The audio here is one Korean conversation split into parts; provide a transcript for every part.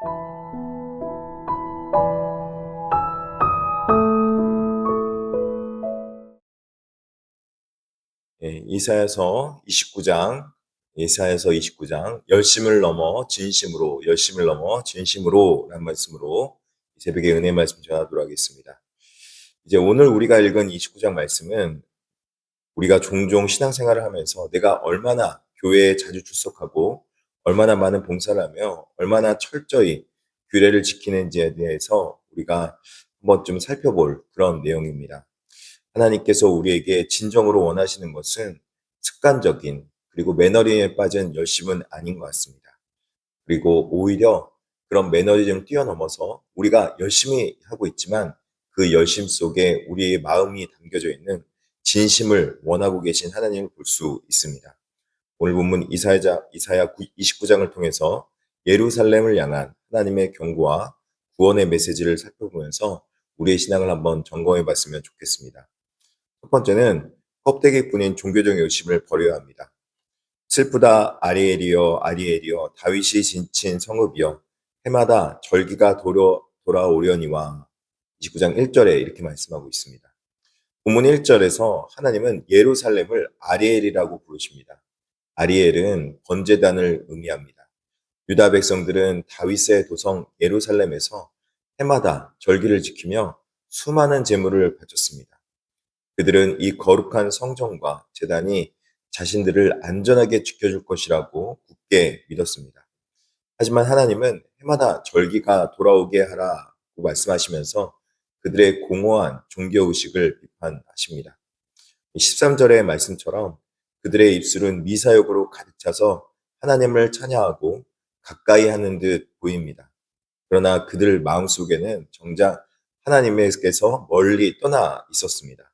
예, 이사야서 29장, 열심을 넘어 진심으로, 열심을 넘어 진심으로 라는 말씀으로 이 새벽에 은혜 말씀 전하도록 하겠습니다. 이제 오늘 우리가 읽은 29장 말씀은 우리가 종종 신앙생활을 하면서 내가 얼마나 교회에 자주 출석하고 얼마나 많은 봉사를 하며 얼마나 철저히 규례를 지키는지에 대해서 우리가 한번 좀 살펴볼 그런 내용입니다. 하나님께서 우리에게 진정으로 원하시는 것은 습관적인 그리고 매너리즘에 빠진 열심은 아닌 것 같습니다. 그리고 오히려 그런 매너리즘을 뛰어넘어서 우리가 열심히 하고 있지만 그 열심 속에 우리의 마음이 담겨져 있는 진심을 원하고 계신 하나님을 볼 수 있습니다. 오늘 본문 이사야 29장을 통해서 예루살렘을 향한 하나님의 경고와 구원의 메시지를 살펴보면서 우리의 신앙을 한번 점검해 봤으면 좋겠습니다. 첫 번째는 껍데기뿐인 종교적 열심을 버려야 합니다. 슬프다 아리엘이여 아리엘이여 다윗이 진친 성읍이여 해마다 절기가 돌아오려니와 29장 1절에 이렇게 말씀하고 있습니다. 본문 1절에서 하나님은 예루살렘을 아리엘이라고 부르십니다. 아리엘은 번제단을 의미합니다. 유다 백성들은 다윗의 도성 예루살렘에서 해마다 절기를 지키며 수많은 제물을 바쳤습니다. 그들은 이 거룩한 성전과 제단이 자신들을 안전하게 지켜줄 것이라고 굳게 믿었습니다. 하지만 하나님은 해마다 절기가 돌아오게 하라고 말씀하시면서 그들의 공허한 종교의식을 비판하십니다. 13절의 말씀처럼 그들의 입술은 미사역으로 가득 차서 하나님을 찬양하고 가까이 하는 듯 보입니다. 그러나 그들 마음속에는 정작 하나님께서 멀리 떠나 있었습니다.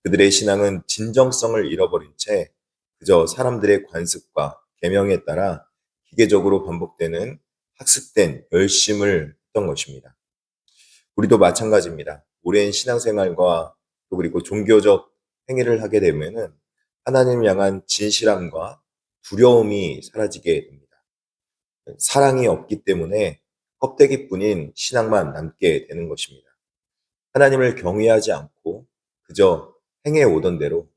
그들의 신앙은 진정성을 잃어버린 채 그저 사람들의 관습과 계명에 따라 기계적으로 반복되는 학습된 열심을 했던 것입니다. 우리도 마찬가지입니다. 오랜 신앙생활과 또 그리고 종교적 행위를 하게 되면은 하나님을 향한 진실함과 두려움이 사라지게 됩니다. 사랑이 없기 때문에 껍데기뿐인 신앙만 남게 되는 것입니다. 하나님을 경외하지 않고 그저 행해 오던 대로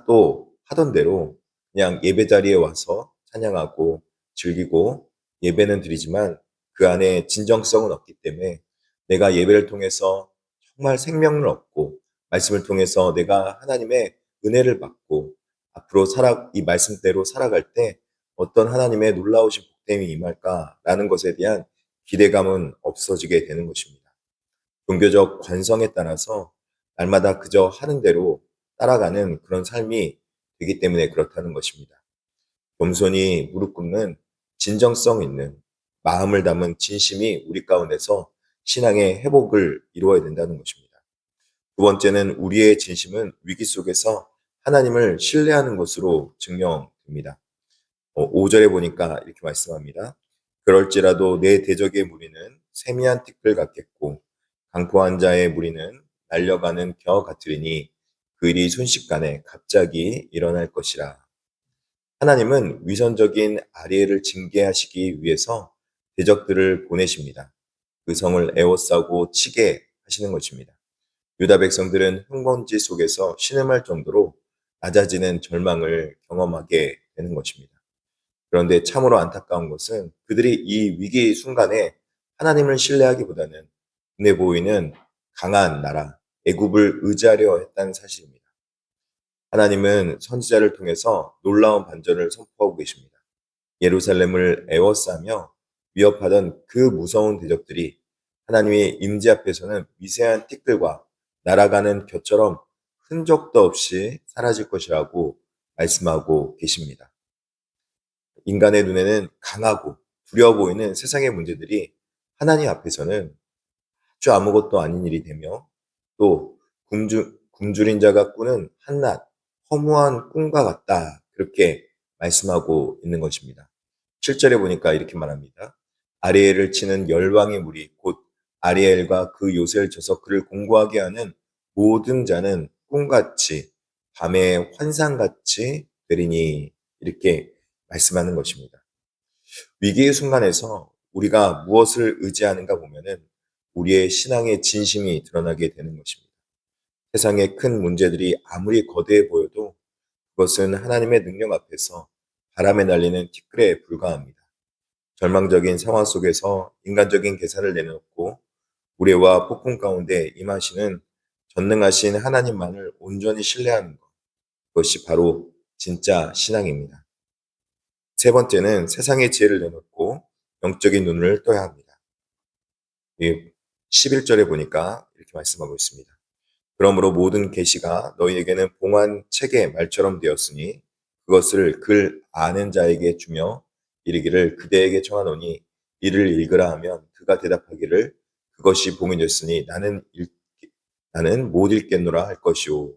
또 하던 대로 그냥 예배 자리에 와서 찬양하고 즐기고 예배는 드리지만 그 안에 진정성은 없기 때문에 내가 예배를 통해서 정말 생명을 얻고 말씀을 통해서 내가 하나님의 은혜를 받고 앞으로 이 말씀대로 살아갈 때 어떤 하나님의 놀라우신 복됨이 임할까라는 것에 대한 기대감은 없어지게 되는 것입니다. 종교적 관성에 따라서 날마다 그저 하는 대로 따라가는 그런 삶이 되기 때문에 그렇다는 것입니다. 겸손히 무릎 꿇는 진정성 있는 마음을 담은 진심이 우리 가운데서 신앙의 회복을 이루어야 된다는 것입니다. 두 번째는 우리의 진심은 위기 속에서 하나님을 신뢰하는 것으로 증명됩니다. 5절에 보니까 이렇게 말씀합니다. 그럴지라도 내 대적의 무리는 세미한 티끌 같겠고 강포한 자의 무리는 날려가는 겨 같으리니 그 일이 순식간에 갑자기 일어날 것이라. 하나님은 위선적인 아리엘을 징계하시기 위해서 대적들을 보내십니다. 그 성을 에워싸고 치게 하시는 것입니다. 유다 백성들은 흙먼지 속에서 신음할 정도로 낮아지는 절망을 경험하게 되는 것입니다. 그런데 참으로 안타까운 것은 그들이 이 위기 순간에 하나님을 신뢰하기보다는 눈에 보이는 강한 나라, 애굽을 의지하려 했다는 사실입니다. 하나님은 선지자를 통해서 놀라운 반전을 선포하고 계십니다. 예루살렘을 에워싸며 위협하던 그 무서운 대적들이 하나님의 임재 앞에서는 미세한 티끌과 날아가는 겨처럼 흔적도 없이 사라질 것이라고 말씀하고 계십니다. 인간의 눈에는 강하고 두려워 보이는 세상의 문제들이 하나님 앞에서는 아주 아무것도 아닌 일이 되며 또 굶주린 자가 꾸는 한낱 허무한 꿈과 같다. 그렇게 말씀하고 있는 것입니다. 7절에 보니까 이렇게 말합니다. 아리엘을 치는 열왕의 무리 곧 아리엘과 그 요새를 쳐서 그를 공고하게 하는 모든 자는 꿈같이 밤의 환상같이 되리니 이렇게 말씀하는 것입니다. 위기의 순간에서 우리가 무엇을 의지하는가 보면은 우리의 신앙의 진심이 드러나게 되는 것입니다. 세상의 큰 문제들이 아무리 거대해 보여도 그것은 하나님의 능력 앞에서 바람에 날리는 티끌에 불과합니다. 절망적인 상황 속에서 인간적인 계산을 내놓고 우레와 폭풍 가운데 임하시는 전능하신 하나님만을 온전히 신뢰하는 것. 그것이 바로 진짜 신앙입니다. 세 번째는 세상의 지혜를 내놓고 영적인 눈을 떠야 합니다. 11절에 보니까 이렇게 말씀하고 있습니다. 그러므로 모든 계시가 너희에게는 봉한 책의 말처럼 되었으니 그것을 글 아는 자에게 주며 이르기를 그대에게 청하노니 이를 읽으라 하면 그가 대답하기를 그것이 봉이 됐으니 나는 못 읽겠노라 할 것이오.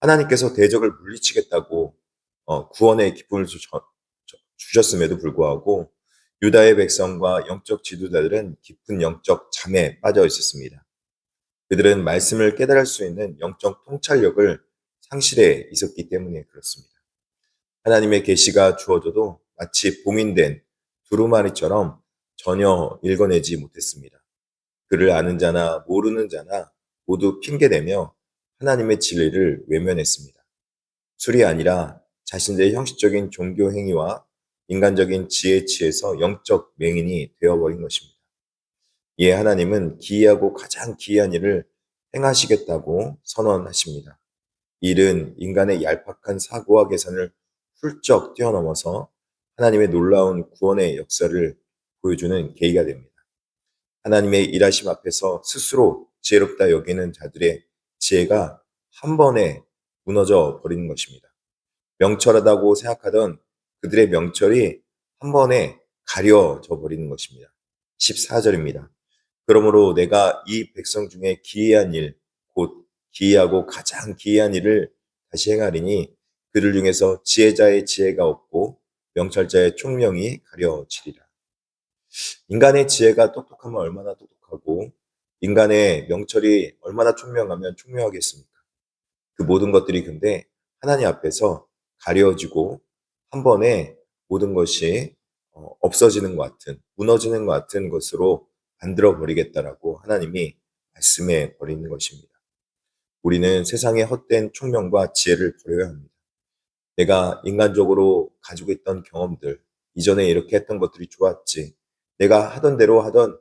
하나님께서 대적을 물리치겠다고 구원의 기쁨을 주셨음에도 불구하고 유다의 백성과 영적 지도자들은 깊은 영적 잠에 빠져 있었습니다. 그들은 말씀을 깨달을 수 있는 영적 통찰력을 상실해 있었기 때문에 그렇습니다. 하나님의 계시가 주어져도 마치 봉인된 두루마리처럼 전혀 읽어내지 못했습니다. 그를 아는 자나 모르는 자나 모두 핑계대며 하나님의 진리를 외면했습니다. 술이 아니라 자신들의 형식적인 종교 행위와 인간적인 지혜에 취해서 영적 맹인이 되어버린 것입니다. 이에 하나님은 기이하고 가장 기이한 일을 행하시겠다고 선언하십니다. 이 일은 인간의 얄팍한 사고와 계산을 훌쩍 뛰어넘어서 하나님의 놀라운 구원의 역사를 보여주는 계기가 됩니다. 하나님의 일하심 앞에서 스스로 지혜롭다 여기는 자들의 지혜가 한 번에 무너져 버리는 것입니다. 명철하다고 생각하던 그들의 명철이 한 번에 가려져 버리는 것입니다. 14절입니다. 그러므로 내가 이 백성 중에 기이한 일, 곧 기이하고 가장 기이한 일을 다시 행하리니 그들 중에서 지혜자의 지혜가 없고 명철자의 총명이 가려지리라. 인간의 지혜가 똑똑하면 얼마나 똑똑하고 인간의 명철이 얼마나 총명하면 총명하겠습니까? 그 모든 것들이 근데 하나님 앞에서 가려지고 한 번에 모든 것이 없어지는 것 같은, 무너지는 것 같은 것으로 만들어 버리겠다라고 하나님이 말씀해 버리는 것입니다. 우리는 세상의 헛된 총명과 지혜를 버려야 합니다. 내가 인간적으로 가지고 있던 경험들, 이전에 이렇게 했던 것들이 좋았지. 내가 하던 대로 하던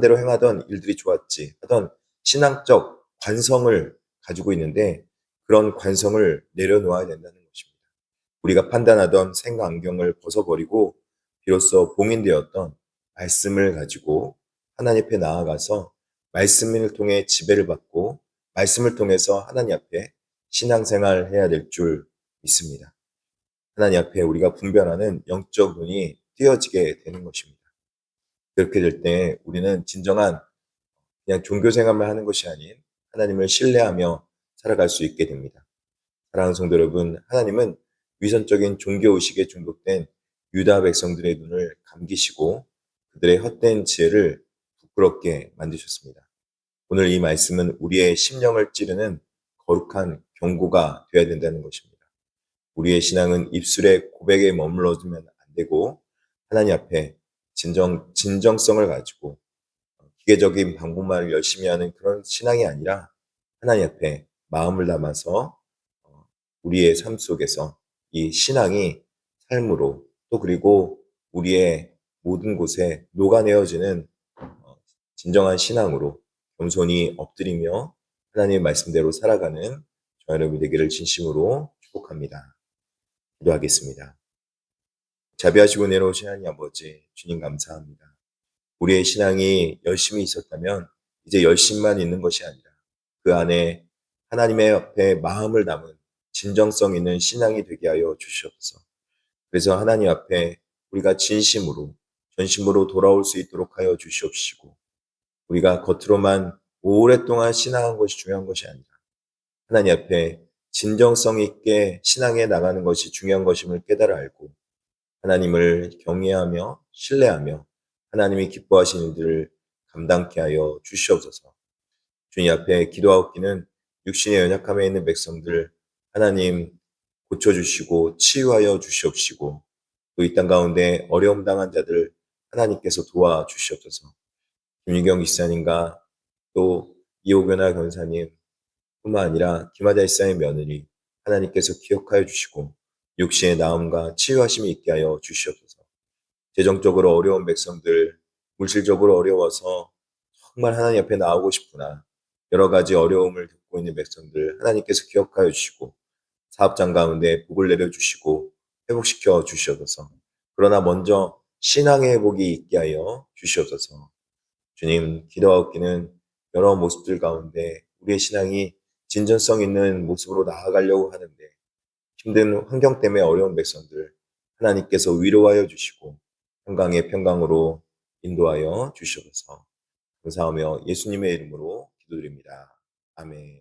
대로 행하던 일들이 좋았지. 하던 신앙적 관성을 가지고 있는데 그런 관성을 내려놓아야 된다는 것입니다. 우리가 판단하던 생각 안경을 벗어버리고 비로소 봉인되었던 말씀을 가지고 하나님 앞에 나아가서 말씀을 통해 지배를 받고 말씀을 통해서 하나님 앞에 신앙생활 해야 될 줄 믿습니다. 하나님 앞에 우리가 분별하는 영적 눈이 띄어지게 되는 것입니다. 그렇게 될 때 우리는 진정한 그냥 종교 생활만 하는 것이 아닌 하나님을 신뢰하며 살아갈 수 있게 됩니다. 사랑하는 성도 여러분, 하나님은 위선적인 종교의식에 중독된 유다 백성들의 눈을 감기시고 그들의 헛된 지혜를 부끄럽게 만드셨습니다. 오늘 이 말씀은 우리의 심령을 찌르는 거룩한 경고가 되어야 된다는 것입니다. 우리의 신앙은 입술의 고백에 머물러지면 안 되고 하나님 앞에 진정성을 가지고 기계적인 방법만을 열심히 하는 그런 신앙이 아니라 하나님 앞에 마음을 담아서 우리의 삶 속에서 이 신앙이 삶으로 또 그리고 우리의 모든 곳에 녹아내어지는 진정한 신앙으로 겸손히 엎드리며 하나님의 말씀대로 살아가는 저와 여러분이 되기를 진심으로 축복합니다. 기도하겠습니다. 자비하시고 내려오신 하나님 아버지, 주님 감사합니다. 우리의 신앙이 열심히 있었다면 이제 열심만 있는 것이 아니라 그 안에 하나님의 앞에 마음을 담은 진정성 있는 신앙이 되게 하여 주시옵소서. 그래서 하나님 앞에 우리가 진심으로 전심으로 돌아올 수 있도록 하여 주시옵시고 우리가 겉으로만 오랫동안 신앙한 것이 중요한 것이 아니라 하나님 앞에 진정성 있게 신앙해 나가는 것이 중요한 것임을 깨달아 알고 하나님을 경외하며 신뢰하며 하나님이 기뻐하시는 일들을 감당케 하여 주시옵소서. 주님 앞에 기도하옵기는 육신의 연약함에 있는 백성들 하나님 고쳐주시고 치유하여 주시옵시고 또 이 땅 가운데 어려움 당한 자들 하나님께서 도와주시옵소서. 김유경 기사님과 또 이호교나 권사님 뿐만 아니라 김하자 일사의 며느리 하나님께서 기억하여 주시고 육신의 나음과 치유하심이 있게 하여 주시옵소서. 재정적으로 어려운 백성들, 물질적으로 어려워서 정말 하나님 앞에 나오고 싶구나. 여러 가지 어려움을 겪고 있는 백성들 하나님께서 기억하여 주시고 사업장 가운데 복을 내려주시고 회복시켜 주시옵소서. 그러나 먼저 신앙의 회복이 있게 하여 주시옵소서. 주님, 기도하옵기는 여러 모습들 가운데 우리의 신앙이 진전성 있는 모습으로 나아가려고 하는데 힘든 환경 때문에 어려운 백성들 하나님께서 위로하여 주시고 평강의 평강으로 인도하여 주시옵소서. 감사하며 예수님의 이름으로 기도드립니다. 아멘.